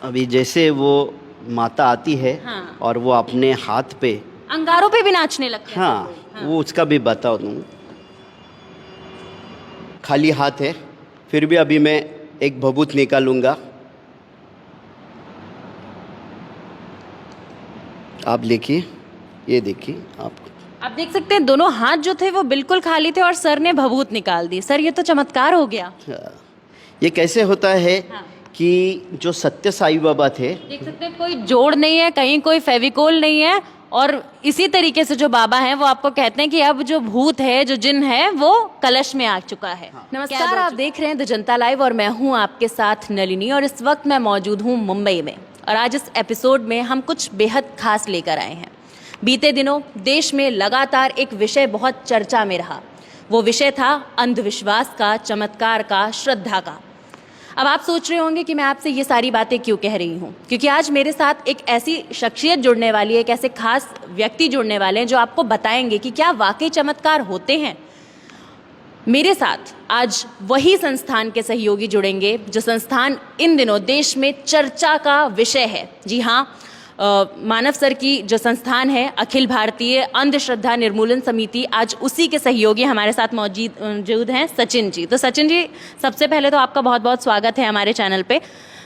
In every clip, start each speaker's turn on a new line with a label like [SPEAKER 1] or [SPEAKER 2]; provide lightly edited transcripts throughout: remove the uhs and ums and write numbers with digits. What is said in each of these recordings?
[SPEAKER 1] अभी जैसे वो माता आती है
[SPEAKER 2] हाँ।
[SPEAKER 1] और वो अपने हाथ पे,
[SPEAKER 2] अंगारों पे भी नाचने लगते हैं
[SPEAKER 1] हाँ,
[SPEAKER 2] सब लोग। हाँ।
[SPEAKER 1] वो उसका भी बता दूँ। खाली हाथ है, फिर भी अभी मैं एक भभूत निकालूंगा। आप देखिए, ये देखिए आप।
[SPEAKER 2] आप देख सकते हैं दोनों हाथ जो थे वो बिल्कुल खाली थे और सर ने भभूत निकाल दी। सर ये तो चमत्कार हो गया।
[SPEAKER 1] ये कैसे होता है
[SPEAKER 2] हाँ।
[SPEAKER 1] कि जो सत्य साईं बाबा थे,
[SPEAKER 2] देख सकते हैं कोई जोड़ नहीं है, कहीं कोई फेविकोल नहीं है। और इसी तरीके से जो बाबा हैं वो आपको कहते हैं कि अब जो भूत है, जो जिन है, वो कलश में आ चुका है। नमस्कार, आप देख रहे हैं द जनता लाइव और मैं हूं आपके साथ नलिनी। और इस वक्त मैं मौजूद हूं मुंबई में और आज इस एपिसोड में हम कुछ बेहद खास लेकर आए हैं। बीते दिनों देश में लगातार एक विषय बहुत चर्चा में रहा। वो विषय था अंधविश्वास का, चमत्कार का, श्रद्धा का। अब आप सोच रहे होंगे कि मैं आपसे ये सारी बातें क्यों कह रही हूँ, क्योंकि आज मेरे साथ एक ऐसी शख्सियत जुड़ने वाली है, एक ऐसे खास व्यक्ति जुड़ने वाले हैं जो आपको बताएंगे कि क्या वाकई चमत्कार होते हैं। मेरे साथ आज वही संस्थान के सहयोगी जुड़ेंगे जो संस्थान इन दिनों देश में चर्चा का विषय है। जी हाँ, मानव सर की जो संस्थान है, अखिल भारतीय अंधश्रद्धा निर्मूलन समिति, आज उसी के सहयोगी हमारे साथ मौजूद हैं सचिन जी। तो सचिन जी, सबसे पहले तो आपका बहुत बहुत स्वागत है हमारे चैनल पे।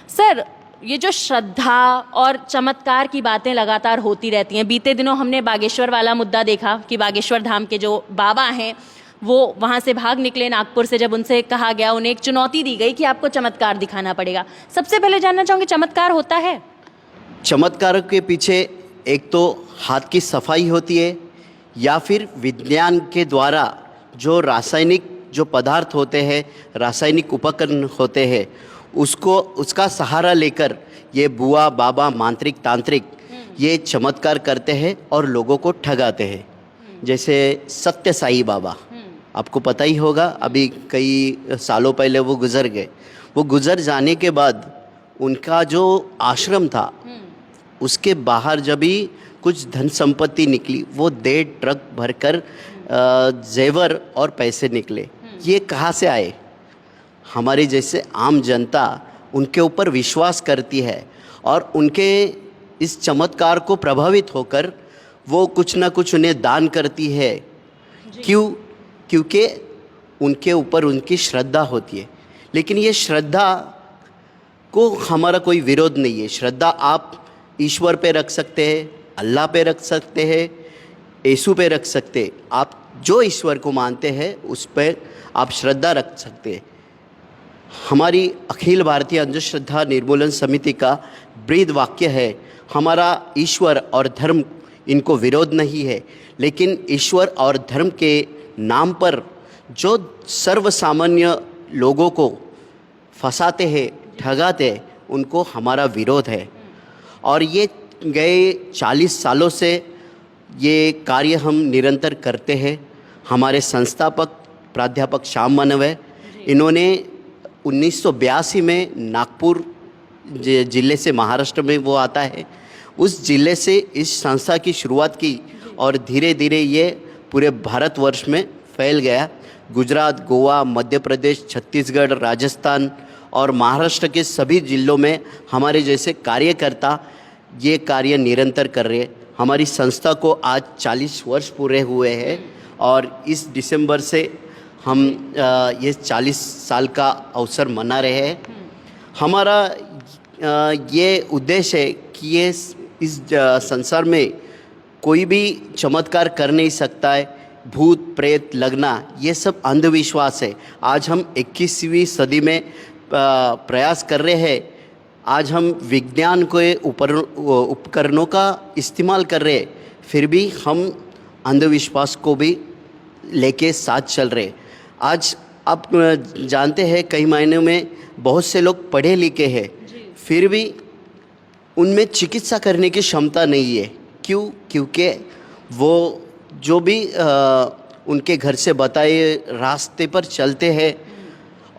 [SPEAKER 2] सर, ये जो श्रद्धा और चमत्कार की बातें लगातार होती रहती हैं, बीते दिनों हमने बागेश्वर वाला मुद्दा देखा कि बागेश्वर धाम के जो बाबा हैं वो वहाँ से भाग निकले नागपुर से, जब उनसे कहा गया, उन्हें एक चुनौती दी गई कि आपको चमत्कार दिखाना पड़ेगा। सबसे पहले जानना चाहूँगी, चमत्कार होता है?
[SPEAKER 1] चमत्कार के पीछे एक तो हाथ की सफाई होती है, या फिर विज्ञान के द्वारा जो रासायनिक जो पदार्थ होते हैं, रासायनिक उपकरण होते हैं, उसका सहारा लेकर ये बुआ बाबा मांत्रिक तांत्रिक ये चमत्कार करते हैं और लोगों को ठगाते हैं। जैसे सत्य साईं बाबा, आपको पता ही होगा, अभी कई सालों पहले वो गुज़र गए। वो गुज़र जाने के बाद उनका जो आश्रम था, उसके बाहर जब भी कुछ धन संपत्ति निकली, वो 1.5 ट्रक भरकर जेवर और पैसे निकले। ये कहाँ से आए? हमारे जैसे आम जनता उनके ऊपर विश्वास करती है और उनके इस चमत्कार को प्रभावित होकर वो कुछ ना कुछ उन्हें दान करती है। क्यों? क्योंकि उनके ऊपर उनकी श्रद्धा होती है। लेकिन ये श्रद्धा को हमारा कोई विरोध नहीं है। श्रद्धा आप ईश्वर पे रख सकते हैं, अल्लाह पे रख सकते हैं, यीशु पे रख सकते हैं। आप जो ईश्वर को मानते हैं उस पर आप श्रद्धा रख सकते हैं। हमारी अखिल भारतीय अंधश्रद्धा निर्मूलन समिति का ब्रीद वाक्य है, हमारा ईश्वर और धर्म इनको विरोध नहीं है, लेकिन ईश्वर और धर्म के नाम पर जो सर्वसामान्य लोगों को फंसाते हैं, ठगाते हैं, उनको हमारा विरोध है। और ये गए 40 सालों से ये कार्य हम निरंतर करते हैं। हमारे संस्थापक प्राध्यापक श्याम मानव है, इन्होंने 1982 में नागपुर ज़िले से, महाराष्ट्र में वो आता है, उस ज़िले से इस संस्था की शुरुआत की और धीरे धीरे ये पूरे भारतवर्ष में फैल गया। गुजरात, गोवा, मध्य प्रदेश, छत्तीसगढ़, राजस्थान और महाराष्ट्र के सभी जिलों में हमारे जैसे कार्यकर्ता ये कार्य निरंतर कर रहे हैं। हमारी संस्था को आज 40 वर्ष पूरे हुए हैं और इस दिसंबर से हम ये 40 साल का अवसर मना रहे हैं। हमारा ये उद्देश्य है कि ये इस संसार में कोई भी चमत्कार कर नहीं सकता है। भूत प्रेत लगना ये सब अंधविश्वास है। आज हम 21वीं सदी में प्रयास कर रहे हैं। आज हम विज्ञान के उपकरणों का इस्तेमाल कर रहे हैं, फिर भी हम अंधविश्वास को भी लेके साथ चल रहे। आज आप जानते हैं कई मायनों में बहुत से लोग पढ़े लिखे हैं, फिर भी उनमें चिकित्सा करने की क्षमता नहीं है। क्यों? क्योंकि वो जो भी उनके घर से बताए रास्ते पर चलते हैं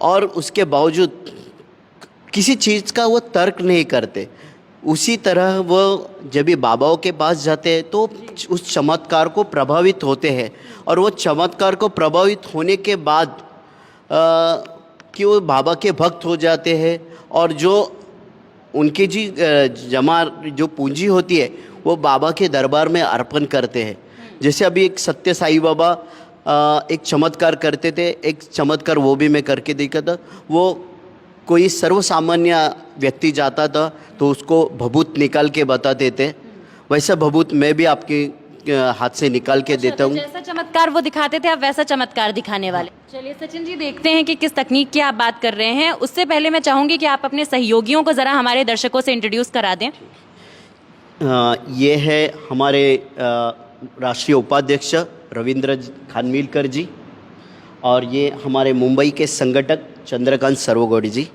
[SPEAKER 1] और उसके बावजूद किसी चीज़ का वो तर्क नहीं करते। उसी तरह वो जब भी बाबाओं के पास जाते हैं तो उस चमत्कार को प्रभावित होते हैं और वो चमत्कार को प्रभावित होने के बाद कि वो बाबा के भक्त हो जाते हैं और जो उनकी जी जमा जो पूंजी होती है वो बाबा के दरबार में अर्पण करते हैं। जैसे अभी एक सत्य साई बाबा एक चमत्कार करते थे, एक चमत्कार वो भी मैं करके देखा था। वो कोई सर्वसामान्य व्यक्ति जाता था तो उसको भभूत निकाल के बताते थे, वैसा भभूत मैं भी आपके हाथ से निकाल के देता हूँ।
[SPEAKER 2] जैसा चमत्कार वो दिखाते थे आप वैसा चमत्कार दिखाने वाले। चलिए सचिन जी, देखते हैं कि किस तकनीक की आप बात कर रहे हैं। उससे पहले मैं चाहूंगी कि आप अपने सहयोगियों को जरा हमारे दर्शकों से इंट्रोड्यूस करा दें।
[SPEAKER 1] ये है हमारे राष्ट्रीय उपाध्यक्ष रविंद्र खानविलकर जी, और ये हमारे मुंबई के संगठक चंद्रकांत सर्वगौड़ी जी।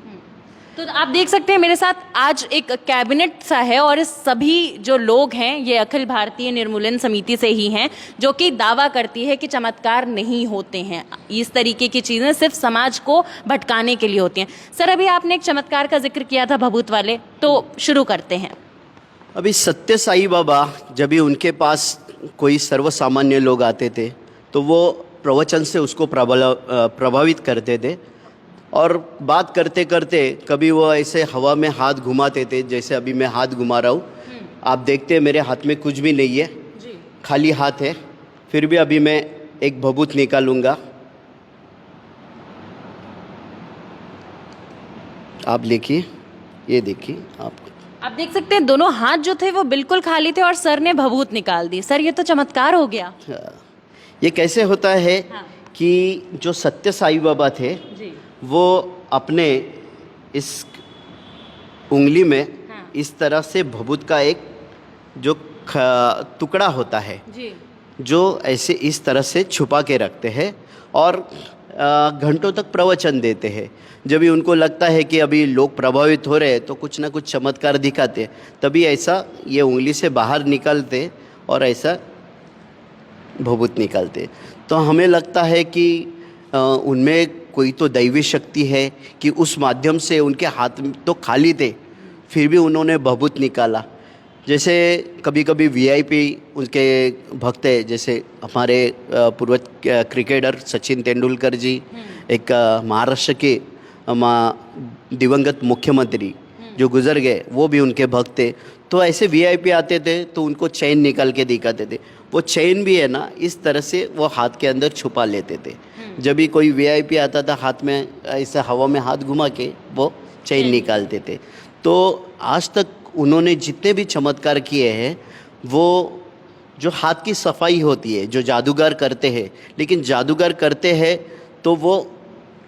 [SPEAKER 2] तो आप देख सकते हैं मेरे साथ आज एक कैबिनेट सा है और इस सभी जो लोग हैं ये अखिल भारतीय निर्मूलन समिति से ही हैं, जो कि दावा करती है कि चमत्कार नहीं होते हैं, इस तरीके की चीज़ें सिर्फ समाज को भटकाने के लिए होती हैं। सर, अभी आपने एक चमत्कार का जिक्र किया था भभूत वाले, तो शुरू करते हैं।
[SPEAKER 1] अभी सत्य साई बाबा जब भी उनके पास कोई सर्वसामान्य लोग आते थे तो वो प्रवचन से उसको प्रभावित करते थे, और बात करते करते कभी वो ऐसे हवा में हाथ घुमाते थे, जैसे अभी मैं हाथ घुमा रहा हूँ। आप देखते हैं मेरे हाथ में कुछ भी नहीं है, खाली हाथ है, फिर भी अभी मैं एक भभूत निकालूंगा। आप देखिए, ये देखिए, आप
[SPEAKER 2] देख सकते हैं दोनों हाथ जो थे वो बिल्कुल खाली थे और सर ने भभूत निकाल दी। सर, ये तो चमत्कार हो गया।
[SPEAKER 1] ये कैसे होता है कि जो सत्य साई बाबा थे वो अपने इस उंगली में इस तरह से भभूत का एक जो टुकड़ा होता है जो ऐसे इस तरह से छुपा के रखते हैं और घंटों तक प्रवचन देते हैं। जब भी उनको लगता है कि अभी लोग प्रभावित हो रहे हैं तो कुछ ना कुछ चमत्कार दिखाते हैं, तभी ऐसा ये उंगली से बाहर निकालते और ऐसा भभूत निकालते। तो हमें लगता है कि उनमें कोई तो दैवी शक्ति है कि उस माध्यम से उनके हाथ तो खाली थे फिर भी उन्होंने भभूत निकाला। जैसे कभी कभी वीआईपी उनके भक्त है, जैसे हमारे पूर्व क्रिकेटर सचिन तेंदुलकर जी, एक महाराष्ट्र के दिवंगत मुख्यमंत्री जो गुजर गए वो भी उनके भक्त थे। तो ऐसे वीआईपी आते थे तो उनको चैन निकाल के दिखाते थे। वो चैन भी है ना, इस तरह से वो हाथ के अंदर छुपा लेते थे। जब भी कोई वीआईपी आता था हाथ में ऐसे हवा में हाथ घुमा के वो चैन निकालते थे। तो आज तक उन्होंने जितने भी चमत्कार किए हैं वो जो हाथ की सफाई होती है, जो जादूगर करते हैं, लेकिन जादूगर करते हैं तो वो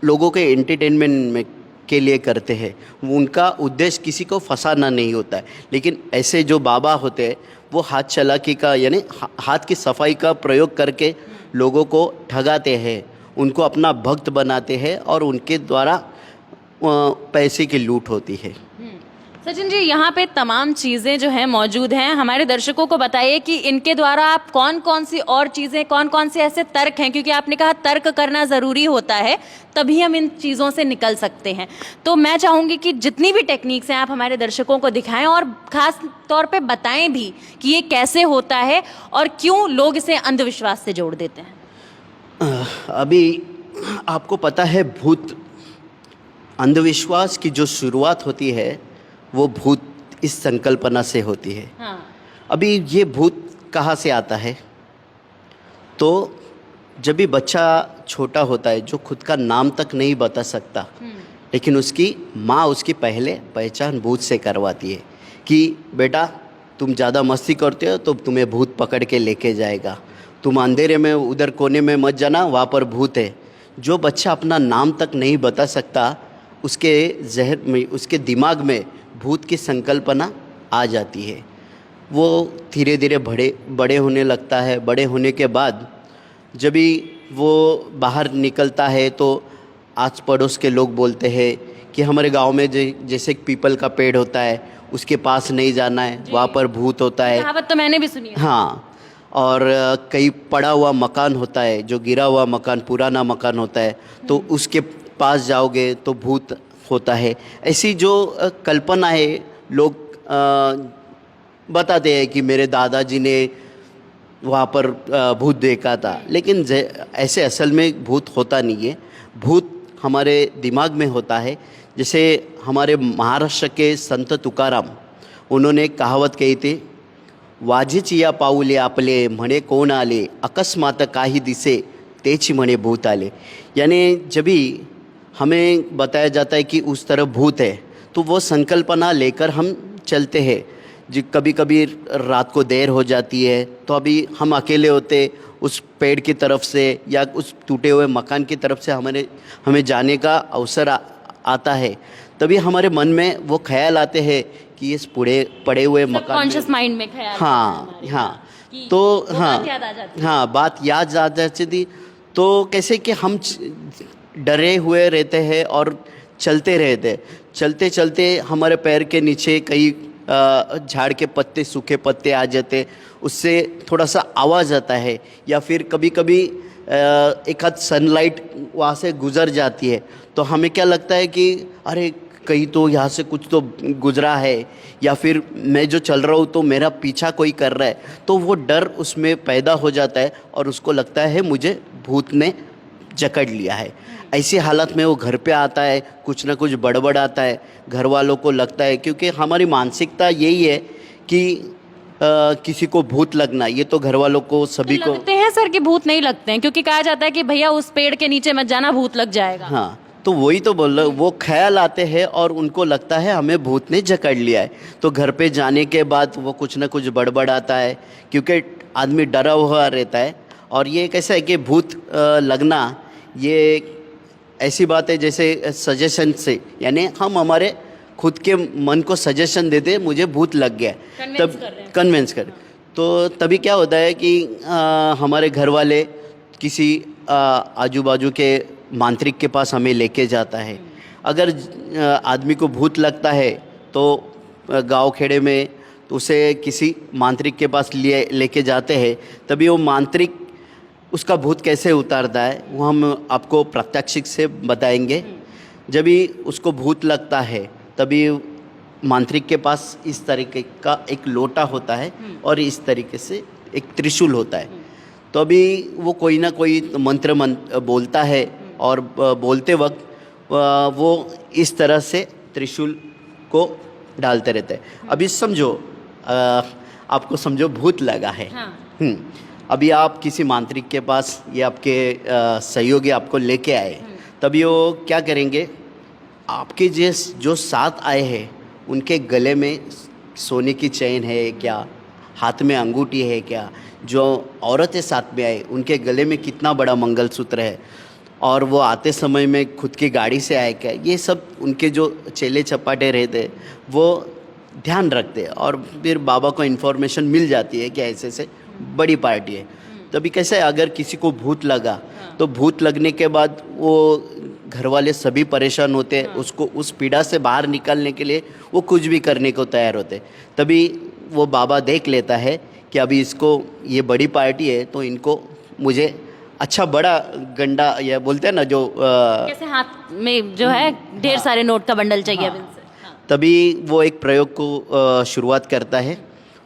[SPEAKER 1] लोगों के एंटरटेनमेंट में के लिए करते हैं, उनका उद्देश्य किसी को फंसाना नहीं होता है। लेकिन ऐसे जो बाबा होते हैं वो हाथ चालाकी का यानी हाथ की सफाई का प्रयोग करके लोगों को ठगाते हैं, उनको अपना भक्त बनाते हैं और उनके द्वारा पैसे की लूट होती है।
[SPEAKER 2] सचिन जी, यहाँ पे तमाम चीज़ें जो हैं मौजूद हैं, हमारे दर्शकों को बताइए कि इनके द्वारा आप कौन कौन सी और चीज़ें, कौन कौन से ऐसे तर्क हैं, क्योंकि आपने कहा तर्क करना ज़रूरी होता है तभी हम इन चीज़ों से निकल सकते हैं। तो मैं चाहूँगी कि जितनी भी टेक्निक्स हैं आप हमारे दर्शकों को दिखाएं और ख़ास तौर पे बताएं भी कि ये कैसे होता है और क्यों लोग इसे अंधविश्वास से जोड़ देते हैं।
[SPEAKER 1] अभी आपको पता है भूत अंधविश्वास की जो शुरुआत होती है वो भूत इस संकल्पना से होती है। अभी ये भूत कहाँ से आता है? तो जब भी बच्चा छोटा होता है जो खुद का नाम तक नहीं बता सकता, लेकिन उसकी माँ उसकी पहले पहचान भूत से करवाती है कि बेटा तुम ज़्यादा मस्ती करते हो तो तुम्हें भूत पकड़ के लेके जाएगा, तुम अंधेरे में उधर कोने में मत जाना, वहाँ पर भूत है। जो बच्चा अपना नाम तक नहीं बता सकता उसके जहर में, उसके दिमाग में भूत की संकल्पना आ जाती है। वो धीरे धीरे बड़े होने लगता है। बड़े होने के बाद जब भी वो बाहर निकलता है तो आस पड़ोस के लोग बोलते हैं कि हमारे गांव में जैसे एक पीपल का पेड़ होता है उसके पास नहीं जाना है, वहाँ पर भूत होता है।
[SPEAKER 2] कहावत तो मैंने भी सुनी है।
[SPEAKER 1] हाँ, और कई पड़ा हुआ मकान होता है, जो गिरा हुआ मकान, पुराना मकान होता है, तो उसके पास जाओगे तो भूत होता है। ऐसी जो कल्पना है, लोग बताते हैं कि मेरे दादाजी ने वहाँ पर भूत देखा था, लेकिन ऐसे असल में भूत होता नहीं है। भूत हमारे दिमाग में होता है। जैसे हमारे महाराष्ट्र के संत तुकाराम, उन्होंने एक कहावत कही थी, वाजेची या पाऊले आपले म्हणे कोण आले, अकस्मात काही दिसे तेची म्हणे भूत आले। यानी जब भी हमें बताया जाता है कि उस तरफ भूत है, तो वो संकल्पना लेकर हम चलते हैं। जी, कभी कभी रात को देर हो जाती है तो अभी हम अकेले होते, उस पेड़ की तरफ से या उस टूटे हुए मकान की तरफ से हमें जाने का अवसर आता है, तभी हमारे मन में वो ख्याल आते हैं कि इस पड़े हुए मकान
[SPEAKER 2] कॉन्शियस माइंड में ख्याल
[SPEAKER 1] हाँ हाँ,
[SPEAKER 2] कि
[SPEAKER 1] तो
[SPEAKER 2] वो
[SPEAKER 1] हाँ
[SPEAKER 2] बात याद आ जाती है।
[SPEAKER 1] हाँ, बात याद आ जाती थी। तो कैसे कि हम डरे हुए रहते हैं और चलते रहते, चलते चलते हमारे पैर के नीचे कई झाड़ के पत्ते, सूखे पत्ते आ जाते, उससे थोड़ा सा आवाज़ आता है, या फिर कभी कभी एक आध सनलाइट वहाँ से गुज़र जाती है तो हमें क्या लगता है कि अरे कहीं तो यहाँ से कुछ तो गुज़रा है, या फिर मैं जो चल रहा हूँ तो मेरा पीछा कोई कर रहा है, तो वो डर उसमें पैदा हो जाता है और उसको लगता है मुझे भूत ने जकड़ लिया है। ऐसी हालत में वो घर पे आता है, कुछ ना कुछ बड़बड़ आता है, घर वालों को लगता है, क्योंकि हमारी मानसिकता यही है कि किसी को भूत लगना, ये तो घर वालों को सभी को
[SPEAKER 2] लगते हैं सर कि भूत नहीं लगते हैं, क्योंकि कहा जाता है कि भैया उस पेड़ के नीचे मत जाना, भूत लग जाएगा।
[SPEAKER 1] हाँ, तो वही तो बोल रहा हूँ, वो ख्याल आते हैं और उनको लगता है हमें भूत ने जकड़ लिया है। तो घर पे जाने के बाद वो कुछ ना कुछ बड़बड़ आता है, क्योंकि आदमी डरा हुआ रहता है। और ये कैसा है कि भूत लगना ये ऐसी बात है जैसे सजेशन से, यानी हम हमारे खुद के मन को सजेशन देते मुझे भूत लग गया, तब कन्विंस कर। तो तभी क्या होता है कि हमारे घर वाले किसी आजू बाजू के मांत्रिक के पास हमें लेके जाता है। अगर आदमी को भूत लगता है तो गांव खेड़े में तो उसे किसी मांत्रिक के पास लेके जाते हैं, तभी वो मांत्रिक उसका भूत कैसे उतारता है वो हम आपको प्रात्यक्षिक से बताएंगे। जब भी उसको भूत लगता है तभी मांत्रिक के पास इस तरीके का एक लोटा होता है और इस तरीके से एक त्रिशूल होता है। तो अभी वो कोई ना कोई मंत्र बोलता है और बोलते वक्त वो इस तरह से त्रिशूल को डालते रहते हैं। अभी समझो आपको समझो भूत लगा है। अभी आप किसी मांत्रिक के पास ये आपके सहयोगी आपको लेके आए, तभी वो क्या करेंगे, आपके जो साथ आए हैं उनके गले में सोने की चेन है क्या, हाथ में अंगूठी है क्या, जो औरतें साथ में आए उनके गले में कितना बड़ा मंगलसूत्र है, और वो आते समय में खुद की गाड़ी से आए क्या, ये सब उनके जो चेले चपाटे रहते वो ध्यान रखते हैं। और फिर बाबा को इन्फॉर्मेशन मिल जाती है कि ऐसे से बड़ी पार्टी है। तभी कैसे है, अगर किसी को भूत लगा तो भूत लगने के बाद वो घर वाले सभी परेशान होते हैं, उसको उस पीड़ा से बाहर निकालने के लिए वो कुछ भी करने को तैयार होते हैं। तभी वो बाबा देख लेता है कि अभी इसको ये बड़ी पार्टी है तो इनको मुझे अच्छा बड़ा गंडा, या बोलते हैं ना जो
[SPEAKER 2] कैसे हाथ में जो है ढेर सारे नोट का बंडल चाहिए अब इनसे।
[SPEAKER 1] तभी वो एक प्रयोग को शुरुआत करता है,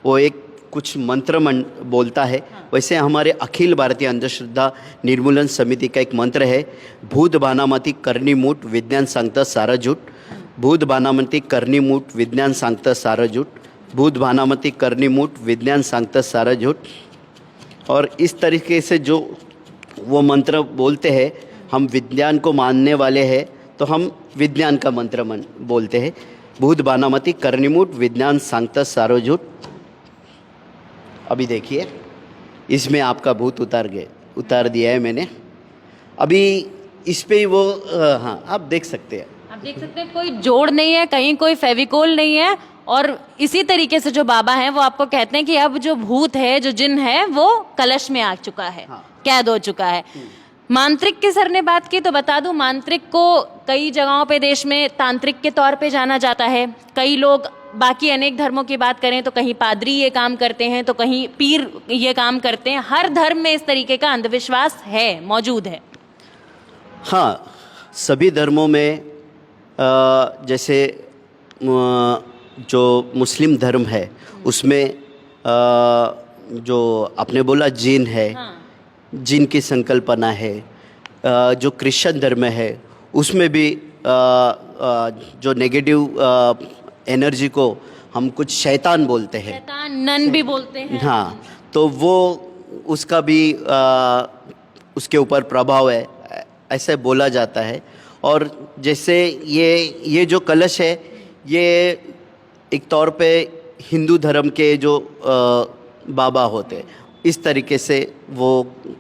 [SPEAKER 1] वो एक कुछ मंत्र बोलता है। वैसे हमारे अखिल भारतीय अंधश्रद्धा निर्मूलन समिति का एक मंत्र है, भूत भानामती करणी मूठ विज्ञान सांगतं सारं झूठ, भूत भानामती करणी मूठ विज्ञान सांगतं सारं झूठ, भूत भानामती करणी मूठ विज्ञान सांगतं सारं झूठ। और इस तरीके से जो वो मंत्र बोलते हैं, हम विज्ञान को मानने वाले हैं तो हम विज्ञान का मंत्र बोलते हैं, भूत भानामती करणी मूठ विज्ञान सांगतं सारं झूठ। अभी देखिए इसमें आपका भूत उतार दिया है मैंने। अभी इस पे वो हाँ आप देख सकते हैं,
[SPEAKER 2] कोई जोड़ नहीं है, कहीं कोई फेविकोल नहीं है, और इसी तरीके से जो बाबा हैं वो आपको कहते हैं कि अब जो भूत है, जो जिन है, वो कलश में आ चुका है, कैद हो चुका है। मांत्रिक की सर ने बात की तो बता दूं, मांत्रिक को कई जगहों पे देश में तांत्रिक के तौर पे जाना जाता है। कई लोग बाकी अनेक धर्मों की बात करें तो कहीं पादरी ये काम करते हैं तो कहीं पीर ये काम करते हैं। हर धर्म में इस तरीके का अंधविश्वास है, मौजूद है।
[SPEAKER 1] हाँ, सभी धर्मों में जैसे जो मुस्लिम धर्म है उसमें जो आपने बोला जिन है, जिन की संकल्पना है। जो क्रिश्चियन धर्म है उसमें भी जो नेगेटिव एनर्जी को हम कुछ शैतान बोलते हैं,
[SPEAKER 2] शैतान नन भी बोलते हैं।
[SPEAKER 1] हाँ, तो वो उसका भी उसके ऊपर प्रभाव है, ऐसे बोला जाता है। और जैसे ये जो कलश है, ये एक तौर पे हिंदू धर्म के जो बाबा होते हैं, इस तरीके से वो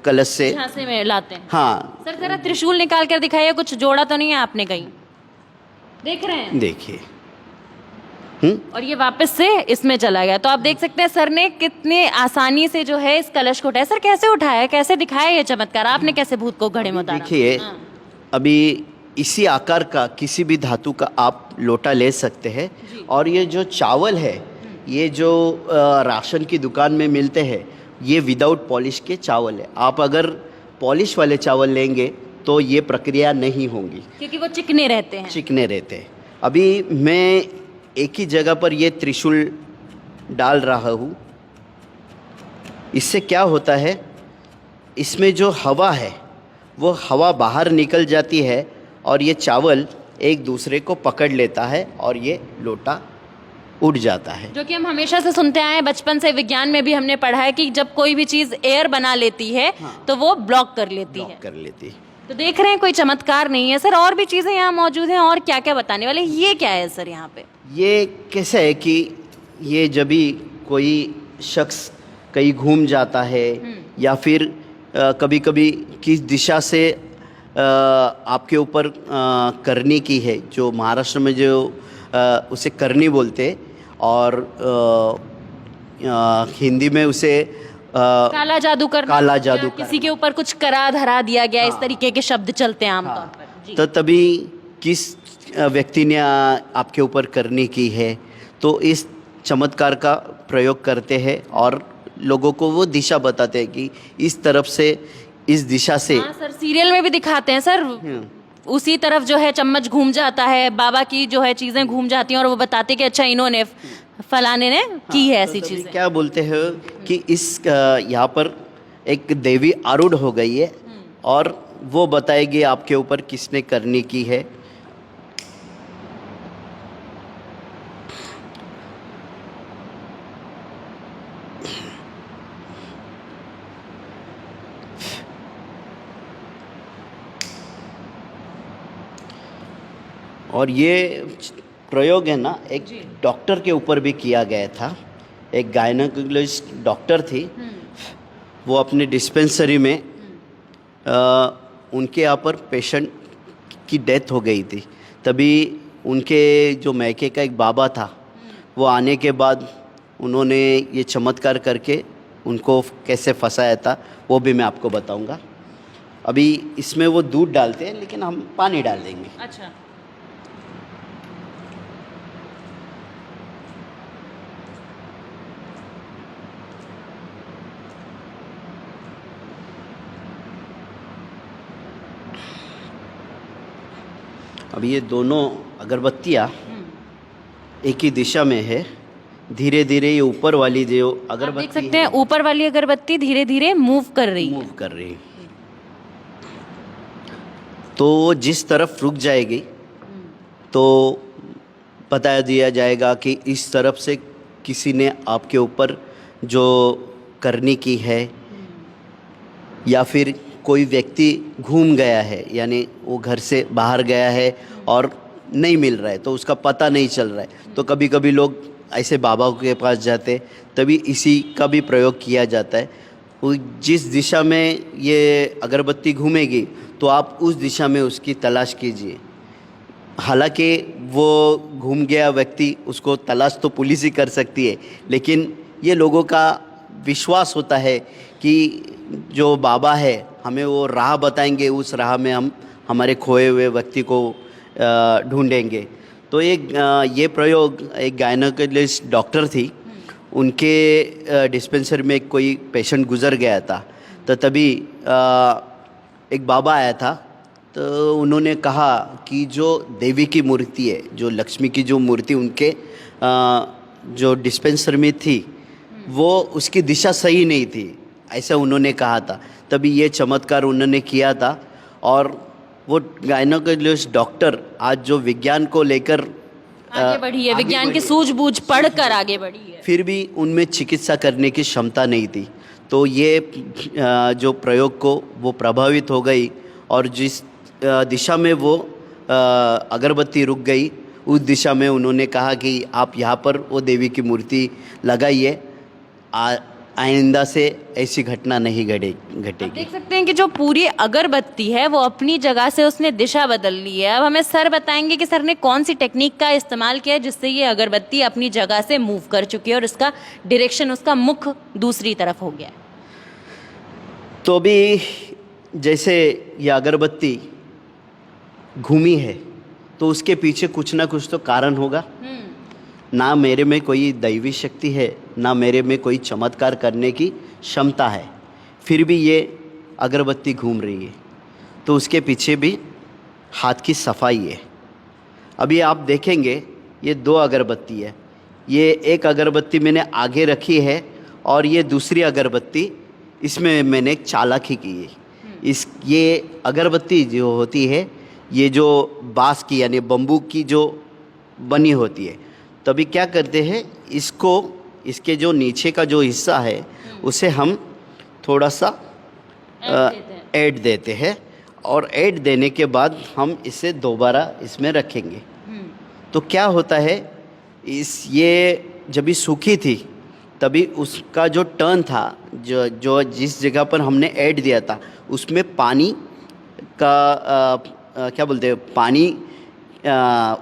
[SPEAKER 1] कलश से
[SPEAKER 2] झांसे में लाते हैं।
[SPEAKER 1] हाँ।
[SPEAKER 2] सर जरा त्रिशूल निकाल कर दिखाइए, कुछ जोड़ा तो नहीं है आपने कहीं? देख रहे हैं?
[SPEAKER 1] देखिए,
[SPEAKER 2] और ये वापस से इसमें चला गया। तो आप देख सकते हैं सर ने कितने आसानी से जो है इस कलश को उठाया। सर कैसे उठाया, कैसे दिखाया ये चमत्कार? आपने कैसे भूत को घड़े में उतारा?
[SPEAKER 1] देखिए, अभी इसी आकार का किसी भी धातु का आप लोटा ले सकते हैं। और ये जो चावल है, ये जो राशन की दुकान में मिलते हैं, ये विदाउट पॉलिश के चावल है। आप अगर पॉलिश वाले चावल लेंगे तो ये प्रक्रिया नहीं होगी,
[SPEAKER 2] क्योंकि वो चिकने रहते हैं।
[SPEAKER 1] चिकने रहते हैं। अभी मैं एक ही जगह पर ये त्रिशूल डाल रहा हूँ। इससे क्या होता है, इसमें जो हवा है वो हवा बाहर निकल जाती है और ये चावल एक दूसरे को पकड़ लेता है और ये लोटा उड़ जाता है।
[SPEAKER 2] जो कि हम हमेशा से सुनते आए हैं, बचपन से विज्ञान में भी हमने पढ़ा है कि जब कोई भी चीज एयर बना लेती है तो वो ब्लॉक कर लेती है।
[SPEAKER 1] कर लेती है।
[SPEAKER 2] तो देख रहे हैं कोई चमत्कार नहीं है सर, और भी चीजें यहाँ मौजूद हैं। और क्या क्या बताने वाले? ये क्या है सर यहाँ पे?
[SPEAKER 1] ये कैसा है कि ये जब भी कोई शख्स कहीं घूम जाता है या फिर कभी कभी किस दिशा से आपके ऊपर करनी की है, जो महाराष्ट्र में जो उसे करनी बोलते, और हिंदी में उसे
[SPEAKER 2] काला जादू करना,
[SPEAKER 1] काला जादू
[SPEAKER 2] या किसी के ऊपर कुछ करा धरा दिया गया, इस तरीके के शब्द चलते हैं आमतौर पर जी।
[SPEAKER 1] तो तभी किस व्यक्ति ने आपके ऊपर करनी की है, तो इस चमत्कार का प्रयोग करते हैं और लोगों को वो दिशा बताते हैं कि इस तरफ से, इस दिशा से।
[SPEAKER 2] हाँ सर, सीरियल में भी दिखाते हैं सर, उसी तरफ जो है चम्मच घूम जाता है, बाबा की जो है चीजें घूम जाती हैं और वो बताते कि अच्छा इन्होंने फलाने ने की है ऐसी चीजें।
[SPEAKER 1] क्या बोलते हैं कि इस यहाँ पर एक देवी आरूढ़ हो गई है और वो बताएगी आपके ऊपर किसने करनी की है। और ये प्रयोग है ना, एक डॉक्टर के ऊपर भी किया गया था। एक गायनेकोलॉजिस्ट डॉक्टर थी, वो अपने डिस्पेंसरी में उनके यहाँ पर पेशेंट की डेथ हो गई थी। तभी उनके जो मैके का एक बाबा था, वो आने के बाद उन्होंने ये चमत्कार करके उनको कैसे फंसाया था, वो भी मैं आपको बताऊंगा। अभी इसमें वो दूध डालते हैं, लेकिन हम पानी डाल देंगे।
[SPEAKER 2] अच्छा,
[SPEAKER 1] अब ये दोनों अगरबत्तियाँ एक ही दिशा में है। धीरे धीरे ये ऊपर वाली जो
[SPEAKER 2] आप
[SPEAKER 1] अगरबत्ती
[SPEAKER 2] देख सकते हैं ऊपर वाली अगरबत्ती धीरे धीरे मूव कर रही है।
[SPEAKER 1] मूव कर रही, तो जिस तरफ रुक जाएगी तो बता दिया जाएगा कि इस तरफ से किसी ने आपके ऊपर जो करनी की है, या फिर कोई व्यक्ति घूम गया है, यानी वो घर से बाहर गया है और नहीं मिल रहा है, तो उसका पता नहीं चल रहा है। तो कभी कभी लोग ऐसे बाबा के पास जाते, तभी इसी का भी प्रयोग किया जाता है। वो जिस दिशा में ये अगरबत्ती घूमेगी तो आप उस दिशा में उसकी तलाश कीजिए। हालांकि वो घूम गया व्यक्ति, उसको तलाश तो पुलिस ही कर सकती है, लेकिन ये लोगों का विश्वास होता है कि जो बाबा है हमें वो राह बताएंगे, उस राह में हम हमारे खोए हुए व्यक्ति को ढूंढेंगे। तो ये प्रयोग एक गायनेकोलॉजिस्ट डॉक्टर थी, उनके डिस्पेंसरी में कोई पेशेंट गुजर गया था। तो तभी एक बाबा आया था, तो उन्होंने कहा कि जो देवी की मूर्ति है, जो लक्ष्मी की जो मूर्ति उनके जो डिस्पेंसरी में थी, वो उसकी दिशा सही नहीं थी, ऐसा उन्होंने कहा था। तभी ये चमत्कार उन्होंने किया था और वो गायनोकोलॉजिस्ट डॉक्टर आज जो विज्ञान को लेकर
[SPEAKER 2] आगे बढ़ी है,
[SPEAKER 1] आगे
[SPEAKER 2] विज्ञान की
[SPEAKER 1] बढ़ी है।
[SPEAKER 2] सूझबूझ पढ़कर आगे बढ़ी है।
[SPEAKER 1] फिर भी उनमें चिकित्सा करने की क्षमता नहीं थी। तो ये जो प्रयोग को वो प्रभावित हो गई और जिस दिशा में वो अगरबत्ती रुक गई उस दिशा में उन्होंने कहा कि आप यहाँ पर वो देवी की मूर्ति लगाइए, आइंदा से ऐसी घटना नहीं घटेगी।
[SPEAKER 2] देख सकते हैं कि जो पूरी अगरबत्ती है वो अपनी जगह से उसने दिशा बदल ली है। अब हमें सर बताएंगे कि सर ने कौन सी टेक्निक का इस्तेमाल किया है जिससे ये अगरबत्ती अपनी जगह से मूव कर चुकी है और इसका डायरेक्शन, उसका मुख दूसरी तरफ हो गया है।
[SPEAKER 1] तो भी जैसे ये अगरबत्ती घूमी है तो उसके पीछे कुछ ना कुछ तो कारण होगा। ना मेरे में कोई दैवी शक्ति है, ना मेरे में कोई चमत्कार करने की क्षमता है, फिर भी ये अगरबत्ती घूम रही है, तो उसके पीछे भी हाथ की सफाई है। अभी आप देखेंगे ये दो अगरबत्ती है, ये एक अगरबत्ती मैंने आगे रखी है और ये दूसरी अगरबत्ती इसमें मैंने एक चालाकी की है। ये अगरबत्ती जो होती है ये जो बांस की यानी बम्बू की जो बनी होती है, तभी क्या करते हैं इसको, इसके जो नीचे का जो हिस्सा है उसे हम थोड़ा सा ऐड देते हैं और ऐड देने के बाद हम इसे दोबारा इसमें रखेंगे। तो क्या होता है, ये जब भी सूखी थी तभी उसका जो टर्न था, जो जिस जगह पर हमने ऐड दिया था उसमें पानी का क्या बोलते हैं, पानी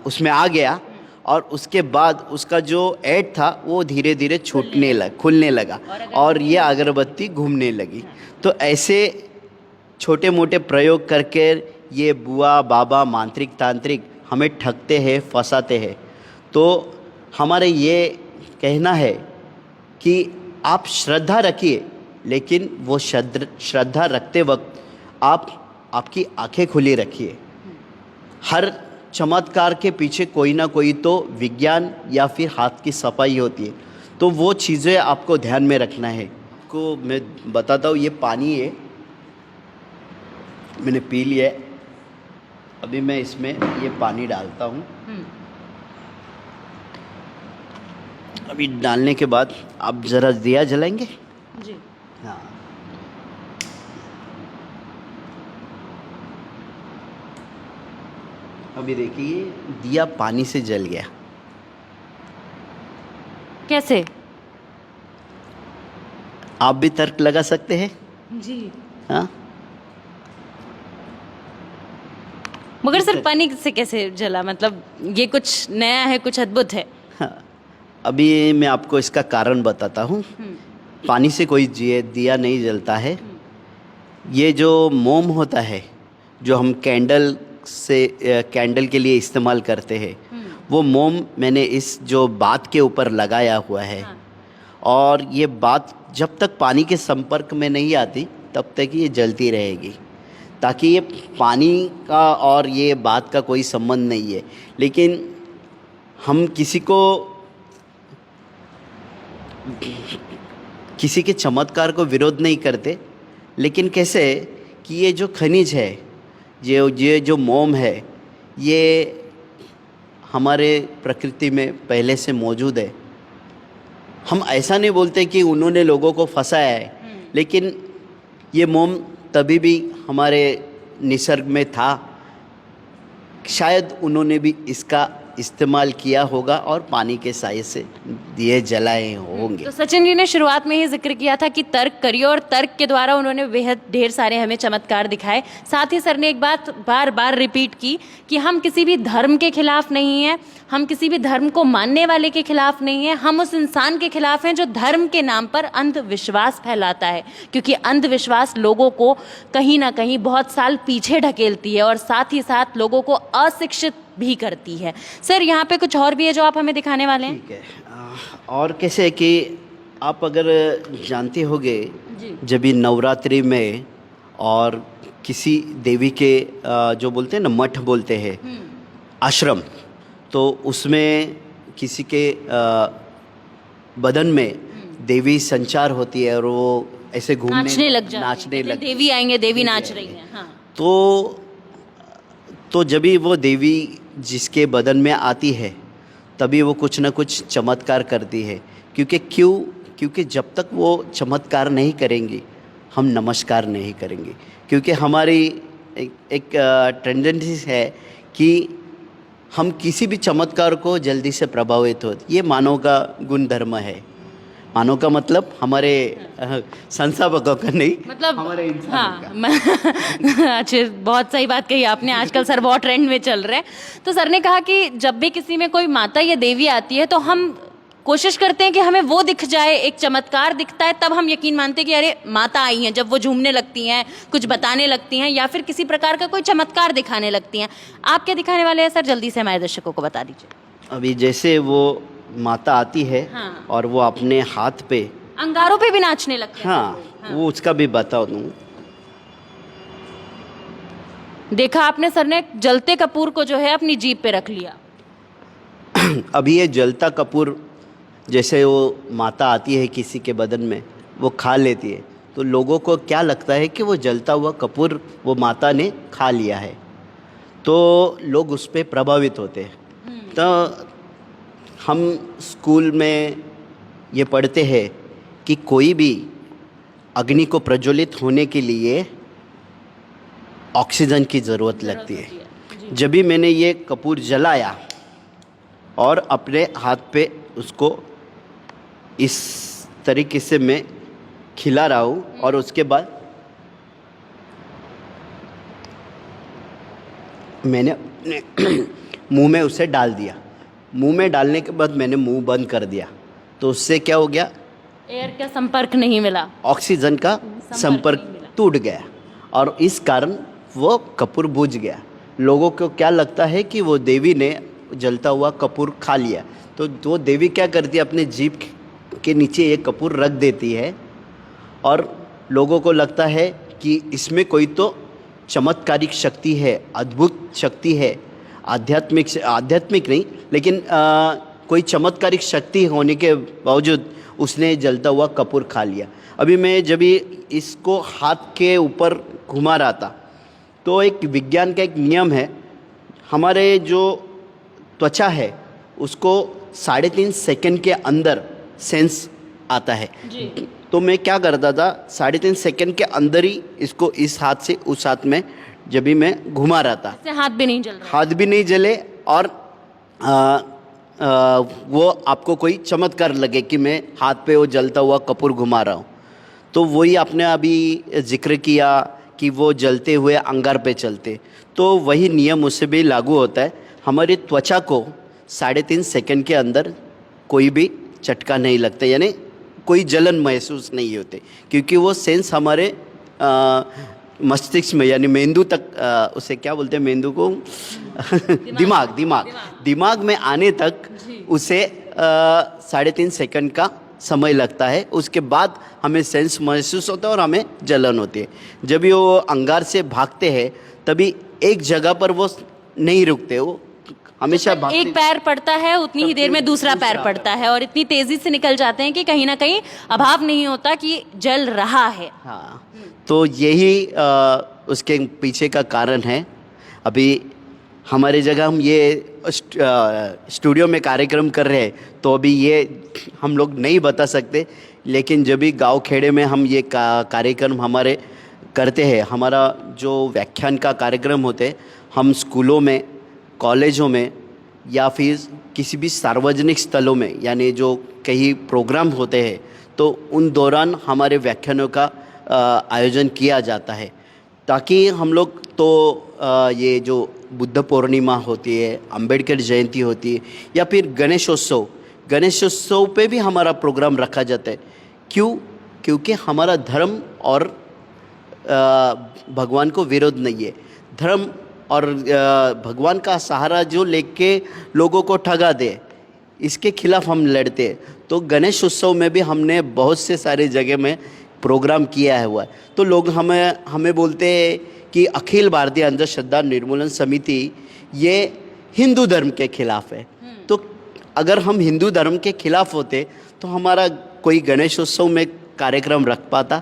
[SPEAKER 1] उसमें आ गया और उसके बाद उसका जो ऐड था वो धीरे धीरे खुलने लगा और ये अगरबत्ती घूमने लगी। तो ऐसे छोटे मोटे प्रयोग करके ये बुआ बाबा मांत्रिक तांत्रिक हमें ठगते हैं, फंसाते हैं। तो हमारे ये कहना है कि आप श्रद्धा रखिए, लेकिन वो श्रद्धा रखते वक्त आपकी आंखें खुली रखिए। हर चमत्कार के पीछे कोई ना कोई तो विज्ञान या फिर हाथ की सफाई होती है, तो वो चीज़ें आपको ध्यान में रखना है। आपको मैं बताता हूँ, ये पानी है, मैंने पी लिया है। अभी मैं इसमें ये पानी डालता हूँ। अभी डालने के बाद आप ज़रा दिया जलाएंगे
[SPEAKER 2] जी।
[SPEAKER 1] हाँ, अभी देखिए दिया पानी से जल गया।
[SPEAKER 2] कैसे?
[SPEAKER 1] आप भी तर्क लगा सकते हैं।
[SPEAKER 2] जी।
[SPEAKER 1] हाँ,
[SPEAKER 2] मगर सर पानी से कैसे जला? मतलब ये कुछ नया है, कुछ अद्भुत है।
[SPEAKER 1] हाँ, अभी मैं आपको इसका कारण बताता हूँ। पानी से कोई दिया नहीं जलता है। ये जो मोम होता है जो हम कैंडल के लिए इस्तेमाल करते हैं, वो मोम मैंने इस जो बात के ऊपर लगाया हुआ है। और ये बात जब तक पानी के संपर्क में नहीं आती तब तक ये जलती रहेगी, ताकि ये पानी का और ये बात का कोई संबंध नहीं है। लेकिन हम किसी के चमत्कार को विरोध नहीं करते, लेकिन कैसे कि ये जो खनिज है, ये जो मोम है, ये हमारे प्रकृति में पहले से मौजूद है। हम ऐसा नहीं बोलते कि उन्होंने लोगों को फंसाया है, लेकिन ये मोम तभी भी हमारे निसर्ग में था। शायद उन्होंने भी इसका इस्तेमाल किया होगा और पानी के साय से दिए जलाए होंगे।
[SPEAKER 2] तो सचिन जी ने शुरुआत में ही जिक्र किया था कि तर्क करिए, और तर्क के द्वारा उन्होंने बेहद ढेर सारे हमें चमत्कार दिखाए। साथ ही सर ने एक बात बार बार रिपीट की कि हम किसी भी धर्म के खिलाफ नहीं हैं, हम किसी भी धर्म को मानने वाले के खिलाफ नहीं हैं, हम उस इंसान के खिलाफ हैं जो धर्म के नाम पर अंधविश्वास फैलाता है। क्योंकि अंधविश्वास लोगों को कहीं ना कहीं बहुत साल पीछे ढकेलती है और साथ ही साथ लोगों को अशिक्षित भी करती है। सर यहाँ पे कुछ और भी है जो आप हमें दिखाने वाले हैं?
[SPEAKER 1] ठीक है। और कैसे है कि आप अगर जानते होंगे, जब भी नवरात्रि में और किसी देवी के जो बोलते हैं ना, मठ बोलते हैं, आश्रम, तो उसमें किसी के
[SPEAKER 2] बदन
[SPEAKER 1] में देवी संचार होती है और वो ऐसे घूमने
[SPEAKER 2] नाचने लग जाती है। देवी आएंगे, देवी नाच रही है। हाँ।
[SPEAKER 1] तो तो जब भी वो देवी जिसके बदन में आती है तभी वो कुछ ना कुछ चमत्कार करती है। क्योंकि जब तक वो चमत्कार नहीं करेंगी हम नमस्कार नहीं करेंगे। क्योंकि हमारी एक टेंडेंसी है कि हम किसी भी चमत्कार को जल्दी से प्रभावित हो। ये मानव का गुण धर्म है। मानव का मतलब हमारे संस्थापकों का नहीं,
[SPEAKER 2] मतलब
[SPEAKER 1] हमारे इंसानों
[SPEAKER 2] हाँ अच्छे, बहुत सही बात कही आपने। आजकल सर बहुत ट्रेंड में चल रहे हैं। तो सर ने कहा कि जब भी किसी में कोई माता या देवी आती है तो हम कोशिश करते हैं कि हमें वो दिख जाए, एक चमत्कार दिखता है, तब हम यकीन मानते हैं कि अरे माता आई हैं। जब वो झूमने लगती हैं, कुछ बताने लगती हैं या फिर किसी प्रकार का कोई चमत्कार दिखाने लगती हैं। आप क्या दिखाने वाले हैं सर, जल्दी से हमारे दर्शकों को बता दीजिए।
[SPEAKER 1] अभी जैसे वो माता आती है
[SPEAKER 2] हाँ।
[SPEAKER 1] और वो अपने हाथ पे,
[SPEAKER 2] अंगारों पे भी नाचने लगते हैं।
[SPEAKER 1] हाँ, वो उसका भी बता दूँ।
[SPEAKER 2] देखा आपने, सर ने जलते कपूर को जो है अपनी जीभ पे रख लिया।
[SPEAKER 1] अभी ये जलता कपूर जैसे वो माता आती है किसी के बदन में, वो खा लेती है, तो लोगों को क्या लगता है कि वो जलता हुआ कपूर वो माता ने खा लिया है, तो लोग उस पर प्रभावित होते हैं। तो हम स्कूल में ये पढ़ते हैं कि कोई भी अग्नि को प्रज्वलित होने के लिए ऑक्सीजन की ज़रूरत लगती है। जब भी मैंने ये कपूर जलाया और अपने हाथ पे उसको इस तरीके से मैं खिला रहा हूँ और उसके बाद मैंने अपने मुंह में उसे डाल दिया। मुंह में डालने के बाद मैंने मुंह बंद कर दिया, तो उससे क्या हो गया,
[SPEAKER 2] एयर का संपर्क नहीं मिला,
[SPEAKER 1] ऑक्सीजन का संपर्क टूट गया और इस कारण वो कपूर बुझ गया। लोगों को क्या लगता है कि वो देवी ने जलता हुआ कपूर खा लिया, तो वो देवी क्या करती है, अपने जीभ के नीचे ये कपूर रख देती है और लोगों को लगता है कि इसमें कोई तो चमत्कारिक शक्ति है, अद्भुत शक्ति है, आध्यात्मिक नहीं, लेकिन कोई चमत्कारिक शक्ति होने के बावजूद उसने जलता हुआ कपूर खा लिया। अभी मैं जब इसको हाथ के ऊपर घुमा रहा था, तो एक विज्ञान का एक नियम है, हमारे जो त्वचा है उसको 3.5 सेकंड के अंदर सेंस आता है
[SPEAKER 2] जी।
[SPEAKER 1] तो मैं क्या करता था, 3.5 सेकंड के अंदर ही इसको इस हाथ से उस हाथ में जब भी मैं घुमा रहा था,
[SPEAKER 2] इससे हाथ भी नहीं जल रहा।
[SPEAKER 1] हाथ भी नहीं जले और वो आपको कोई चमत्कार लगे कि मैं हाथ पे वो जलता हुआ कपूर घुमा रहा हूँ। तो वही आपने अभी जिक्र किया कि वो जलते हुए अंगार पे चलते, तो वही नियम उससे भी लागू होता है। हमारी त्वचा को 3.5 सेकंड के अंदर कोई भी चटका नहीं लगता, यानी कोई जलन महसूस नहीं होते, क्योंकि वो सेंस हमारे मस्तिष्क में यानी मेंदू तक, उसे क्या बोलते हैं मेंदू को दिमाग में आने तक उसे 3.5 सेकंड का समय लगता है। उसके बाद हमें सेंस महसूस होता है और हमें जलन होती है। जब भी वो अंगार से भागते हैं तभी एक जगह पर वो नहीं रुकते, वो हमेशा
[SPEAKER 2] एक पैर पड़ता है उतनी ही देर में दूसरा पैर पड़ता है और इतनी तेजी से निकल जाते हैं कि कहीं ना कहीं अभाव नहीं होता कि जल रहा है।
[SPEAKER 1] हाँ, तो यही उसके पीछे का कारण है। अभी हमारे जगह हम ये स्टूडियो में कार्यक्रम कर रहे हैं, तो अभी ये हम लोग नहीं बता सकते, लेकिन जब भी गांव खेड़े में हम ये कार्यक्रम हमारे करते हैं, हमारा जो व्याख्यान का कार्यक्रम होते हैं, हम स्कूलों में, कॉलेजों में या फिर किसी भी सार्वजनिक स्थलों में, यानी जो कई प्रोग्राम होते हैं, तो उन दौरान हमारे व्याख्यानों का आयोजन किया जाता है, ताकि हम लोग तो ये जो बुद्ध पूर्णिमा होती है, अंबेडकर जयंती होती है या फिर गणेशोत्सव पे भी हमारा प्रोग्राम रखा जाता है। क्यों? क्योंकि हमारा धर्म और भगवान को विरोध नहीं है। धर्म और भगवान का सहारा जो लेके लोगों को ठगा दे, इसके खिलाफ हम लड़ते हैं। तो गणेश उत्सव में भी हमने बहुत से सारे जगह में प्रोग्राम किया हुआ है। तो लोग हमें बोलते हैं कि अखिल भारतीय अंधश्रद्धा निर्मूलन समिति ये हिंदू धर्म के खिलाफ है। तो अगर हम हिंदू धर्म के खिलाफ होते तो हमारा कोई गणेश उत्सव में कार्यक्रम रख पाता?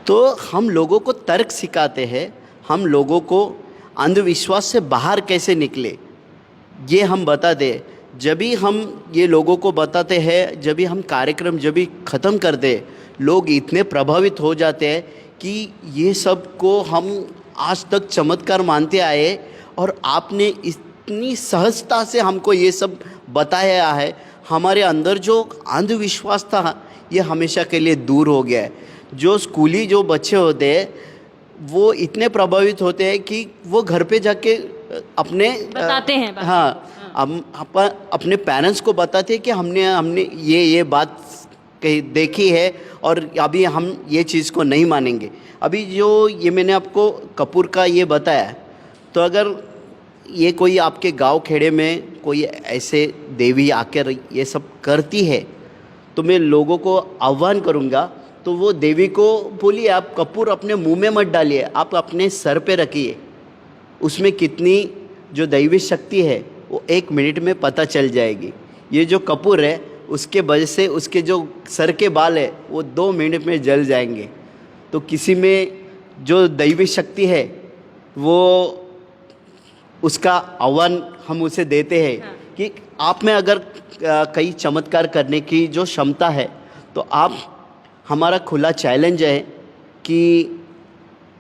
[SPEAKER 1] तो हम लोगों को तर्क सिखाते हैं, हम लोगों को अंधविश्वास से बाहर कैसे निकले ये हम बताते हैं। जब भी हम ये लोगों को बताते हैं, जब भी हम कार्यक्रम जब भी ख़त्म करते हैं, लोग इतने प्रभावित हो जाते हैं कि ये सब को हम आज तक चमत्कार मानते आए और आपने इतनी सहजता से हमको ये सब बताया है। हमारे अंदर जो अंधविश्वास था ये हमेशा के लिए दूर हो गया है। जो स्कूली जो बच्चे होते हैं वो इतने प्रभावित होते हैं कि वो घर पे जाके अपने
[SPEAKER 2] बताते हैं
[SPEAKER 1] हम अपने पेरेंट्स को बताते हैं कि हमने ये बात कही देखी है और अभी हम ये चीज़ को नहीं मानेंगे। अभी जो ये मैंने आपको कपूर का ये बताया, तो अगर ये कोई आपके गांव खेड़े में कोई ऐसे देवी आकर ये सब करती है तो मैं लोगों को आह्वान करूँगा, तो वो देवी को बोलिए आप कपूर अपने मुंह में मत डालिए, आप अपने सर पे रखिए। उसमें कितनी जो दैवी शक्ति है वो 1 मिनट में पता चल जाएगी। ये जो कपूर है उसके वजह से उसके जो सर के बाल है वो 2 मिनट में जल जाएंगे। तो किसी में जो दैवी शक्ति है वो उसका आह्वान हम उसे देते हैं कि आप में अगर कई चमत्कार करने की जो क्षमता है तो आप, हमारा खुला चैलेंज है कि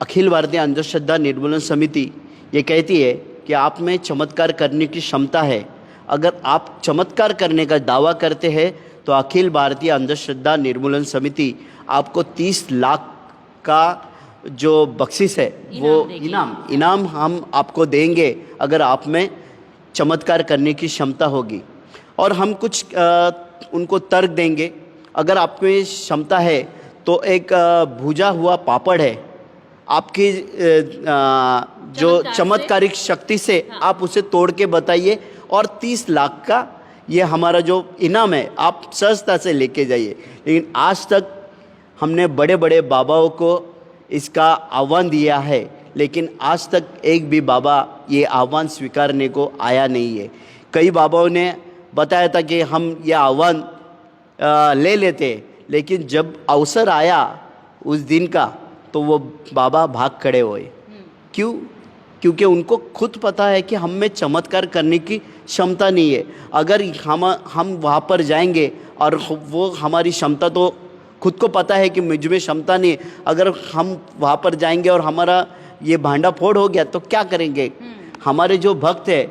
[SPEAKER 1] अखिल भारतीय अंधश्रद्धा निर्मूलन समिति ये कहती है कि आप में चमत्कार करने की क्षमता है। अगर आप चमत्कार करने का दावा करते हैं तो अखिल भारतीय अंधश्रद्धा निर्मूलन समिति आपको 30 लाख का जो बख्शिश है वो इनाम हम आपको देंगे अगर आप में चमत्कार करने की क्षमता होगी। और हम कुछ उनको तर्क देंगे। अगर आप में क्षमता है तो एक भुजा हुआ पापड़ है, आपकी जो चमत्कारिक शक्ति से आप उसे तोड़ के बताइए और 30 लाख का ये हमारा जो इनाम है आप सहजता से लेके जाइए। लेकिन आज तक हमने बड़े बड़े बाबाओं को इसका आह्वान दिया है, लेकिन आज तक एक भी बाबा ये आह्वान स्वीकारने को आया नहीं है। कई बाबाओं ने बताया था कि हम ये आह्वान ले लेते, लेकिन जब अवसर आया उस दिन का तो वो बाबा भाग खड़े हुए। क्यों? क्योंकि उनको खुद पता है कि हम में चमत्कार करने की क्षमता नहीं है। अगर हम वहाँ पर जाएंगे और वो हमारी क्षमता, तो खुद को पता है कि मुझ में क्षमता नहीं है, अगर हम वहाँ पर जाएंगे और हमारा ये भांडा फोड़ हो गया तो क्या करेंगे? हमारे जो भक्त है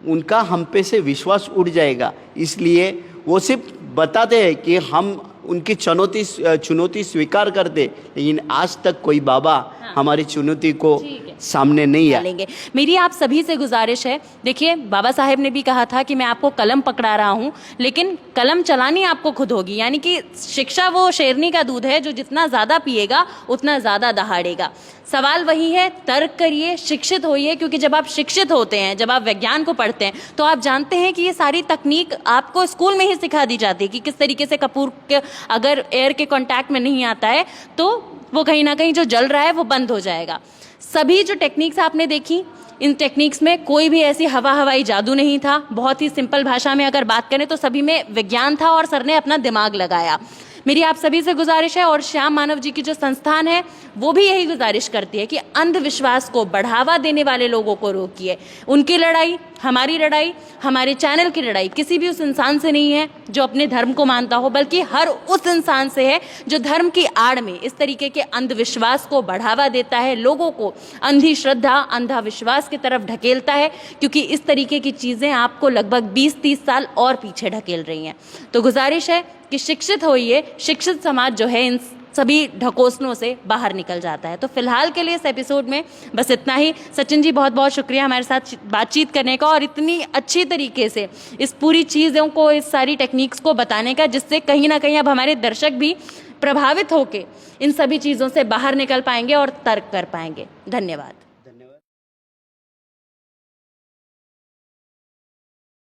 [SPEAKER 1] उनका हम पे से विश्वास उड़ जाएगा। इसलिए वो सिर्फ बताते हैं कि हम उनकी चुनौती स्वीकार करते, लेकिन आज तक कोई बाबा हमारी चुनौती को सामने नहीं आएंगे।
[SPEAKER 2] मेरी आप सभी से गुजारिश है, देखिए बाबा साहेब ने भी कहा था कि मैं आपको कलम पकड़ा रहा हूँ, लेकिन कलम चलानी आपको खुद होगी। यानी कि शिक्षा वो शेरनी का दूध है जो जितना ज़्यादा पिएगा उतना ज़्यादा दहाड़ेगा। सवाल वही है, तर्क करिए, शिक्षित होइए, क्योंकि जब आप शिक्षित होते हैं, जब आप विज्ञान को पढ़ते हैं तो आप जानते हैं कि ये सारी तकनीक आपको स्कूल में ही सिखा दी जाती है कि किस तरीके से कपूर के अगर एयर के कांटेक्ट में नहीं आता है तो वो कहीं ना कहीं जो जल रहा है वो बंद हो जाएगा। सभी जो टेक्निक्स आपने देखी, इन टेक्निक्स में कोई भी ऐसी हवाई जादू नहीं था। बहुत ही सिंपल भाषा में अगर बात करें तो सभी में विज्ञान था और सर ने अपना दिमाग लगाया। मेरी आप सभी से गुजारिश है, और श्याम मानव जी की जो संस्थान है वो भी यही गुजारिश करती है कि अंधविश्वास को बढ़ावा देने वाले लोगों को रोकिए। उनकी लड़ाई, हमारी लड़ाई, हमारे चैनल की लड़ाई किसी भी उस इंसान से नहीं है जो अपने धर्म को मानता हो, बल्कि हर उस इंसान से है जो धर्म की आड़ में इस तरीके के अंधविश्वास को बढ़ावा देता है, लोगों को अंधी श्रद्धा, अंधा विश्वास की तरफ ढकेलता है, क्योंकि इस तरीके की चीज़ें आपको लगभग 20-30 साल और पीछे ढकेल रही हैं। तो गुजारिश है कि शिक्षित होइए, शिक्षित समाज जो है इन सभी ढकोसलों से बाहर निकल जाता है। तो फिलहाल के लिए इस एपिसोड में बस इतना ही। सचिन जी बहुत बहुत शुक्रिया हमारे साथ बातचीत करने का और इतनी अच्छी तरीके से इस पूरी चीज़ों को, इस सारी टेक्निक्स को बताने का, जिससे कहीं ना कहीं अब हमारे दर्शक भी प्रभावित होकर इन सभी चीज़ों से बाहर निकल पाएंगे और तर्क कर पाएंगे। धन्यवाद।